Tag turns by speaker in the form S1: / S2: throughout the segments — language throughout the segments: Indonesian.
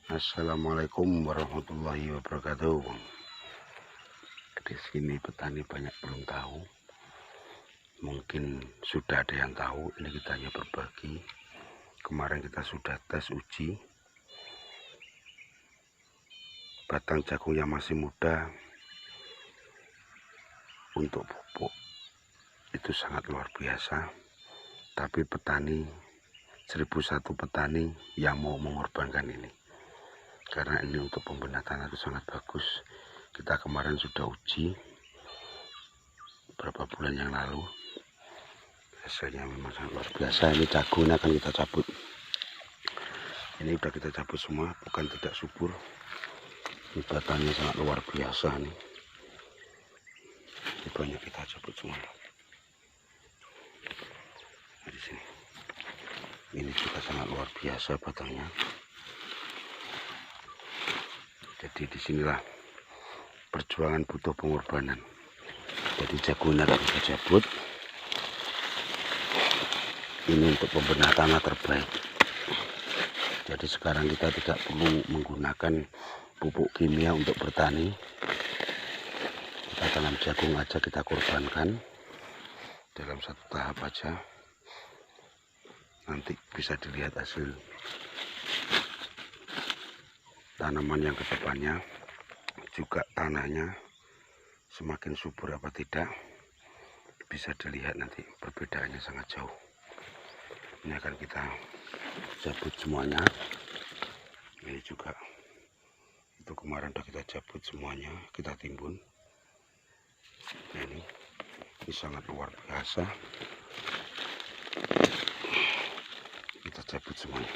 S1: Assalamualaikum warahmatullahi wabarakatuh. Di sini petani banyak belum tahu, mungkin sudah ada yang tahu. Ini kita hanya berbagi. Kemarin kita sudah tes uji, batang jagungnya masih muda, untuk pupuk itu sangat luar biasa. Tapi petani 1001 petani yang mau mengorbankan ini, karena ini untuk pembenahan tanah itu sangat bagus. Kita kemarin sudah uji beberapa bulan yang lalu, hasilnya memang sangat luar biasa. Ini jagungnya akan kita cabut. Ini udah kita cabut semua, bukan tidak subur. Ini batangnya sangat luar biasa nih. Ini banyak kita cabut semua. Nah, di sini. Ini juga sangat luar biasa batangnya. Jadi disinilah perjuangan butuh pengorbanan. Jadi jagungnya akan kita cabut. Ini untuk pembenahan tanah terbaik. Jadi sekarang kita tidak perlu menggunakan pupuk kimia untuk bertani. Kita tanam jagung aja, kita korbankan dalam satu tahap aja. Nanti bisa dilihat hasil tanaman yang kedepannya, juga tanahnya semakin subur apa tidak, bisa dilihat nanti perbedaannya sangat jauh. Ini akan kita cabut semuanya. Ini juga itu kemarin udah kita cabut semuanya, kita timbun. Nah, ini sangat luar biasa. Kita cabut semuanya.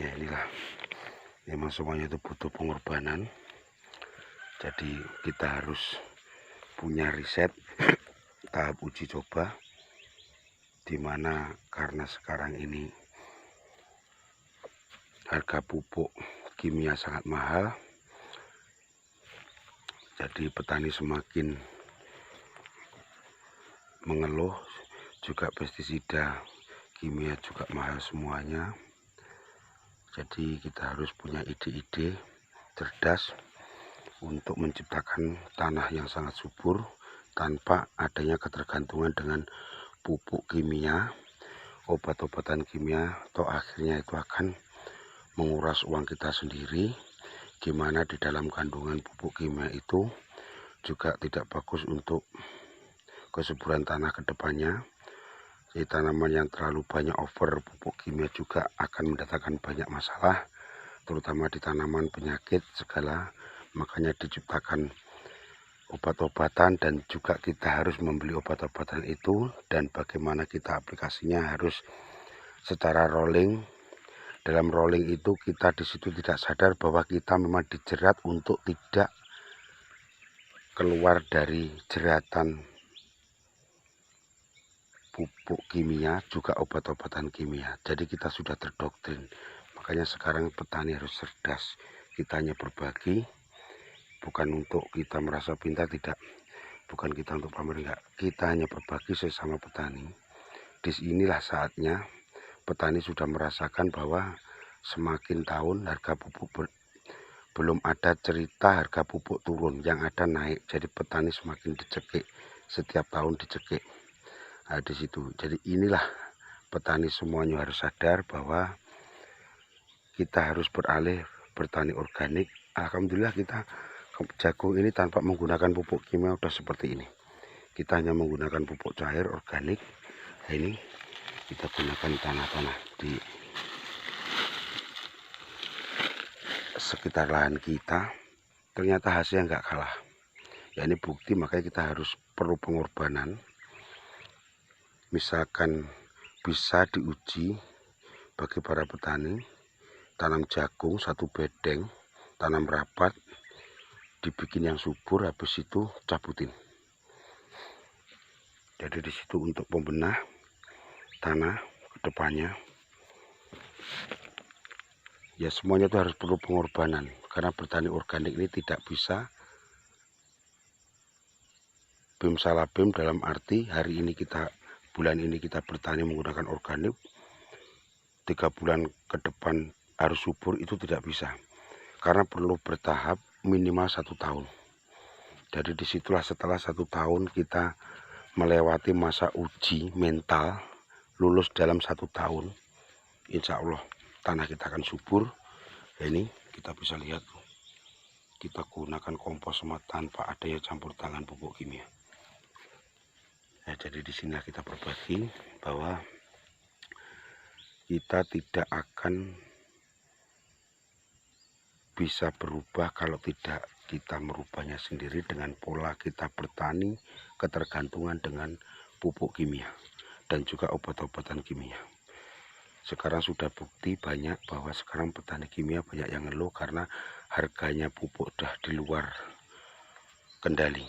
S1: Ya inilah, memang semuanya itu butuh pengorbanan. Jadi kita harus punya riset tahap uji coba, dimana karena sekarang ini harga pupuk kimia sangat mahal, jadi petani semakin mengeluh. Juga pestisida kimia juga mahal semuanya. Jadi kita harus punya ide-ide cerdas untuk menciptakan tanah yang sangat subur tanpa adanya ketergantungan dengan pupuk kimia, obat-obatan kimia. Atau akhirnya itu akan menguras uang kita sendiri, gimana di dalam kandungan pupuk kimia itu juga tidak bagus untuk kesuburan tanah ke depannya. Jadi tanaman yang terlalu banyak over pupuk kimia juga akan mendatangkan banyak masalah, terutama di tanaman, penyakit segala. Makanya diciptakan obat-obatan, dan juga kita harus membeli obat-obatan itu, dan bagaimana kita aplikasinya harus secara rolling. Dalam rolling itu kita di situ tidak sadar bahwa kita memang dijerat untuk tidak keluar dari jeratan pupuk kimia, juga obat-obatan kimia. Jadi kita sudah terdoktrin. Makanya sekarang petani harus cerdas. Kita hanya berbagi, bukan untuk kita merasa pintar, tidak. Bukan kita untuk pamer, enggak. Kita hanya berbagi sesama petani. Disinilah saatnya petani sudah merasakan bahwa semakin tahun harga pupuk belum ada cerita harga pupuk turun, yang ada naik. Jadi petani semakin dicekik, setiap tahun dicekik. Nah, di situ. Jadi inilah petani semuanya harus sadar bahwa kita harus beralih bertani organik. Alhamdulillah kita jagung ini tanpa menggunakan pupuk kimia udah seperti ini. Kita hanya menggunakan pupuk cair organik. Nah, ini kita gunakan tanah-tanah di sekitar lahan kita. Ternyata hasilnya nggak kalah. Ya ini bukti, makanya kita harus perlu pengorbanan. Misalkan bisa diuji bagi para petani, tanam jagung satu bedeng, tanam rapat, dibikin yang subur, habis itu cabutin. Jadi di situ untuk pembenah tanah kedepannya. Ya semuanya itu harus perlu pengorbanan, karena bertani organik ini tidak bisa bim salah bim, dalam arti hari ini bulan ini kita bertani menggunakan organik, 3 bulan ke depan harus subur itu tidak bisa, karena perlu bertahap minimal 1 tahun. Jadi disitulah setelah 1 tahun kita melewati masa uji mental, lulus dalam 1 tahun, insya Allah tanah kita akan subur. Ini kita bisa lihat, kita gunakan kompos semat tanpa adanya campur tangan pupuk kimia. Nah, jadi di sini kita berbagi bahwa kita tidak akan bisa berubah kalau tidak kita merubahnya sendiri dengan pola kita bertani, ketergantungan dengan pupuk kimia dan juga obat-obatan kimia. Sekarang sudah bukti banyak bahwa sekarang petani kimia banyak yang ngeluh karena harganya pupuk dah di luar kendali.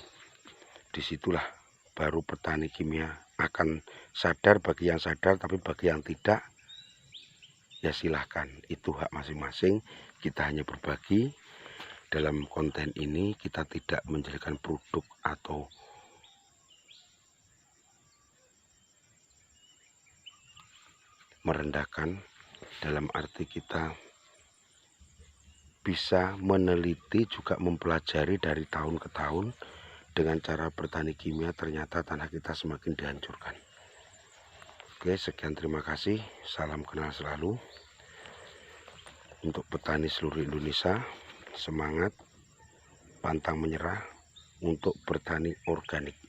S1: Disitulah baru petani kimia akan sadar, bagi yang sadar, tapi bagi yang tidak ya silahkan, itu hak masing-masing. Kita hanya berbagi. Dalam konten ini kita tidak menjadikan produk atau merendahkan, dalam arti kita bisa meneliti juga mempelajari dari tahun ke tahun. Dengan cara bertani kimia ternyata tanah kita semakin dihancurkan. Oke, sekian, terima kasih. Salam kenal selalu. Untuk petani seluruh Indonesia, semangat, pantang menyerah untuk bertani organik.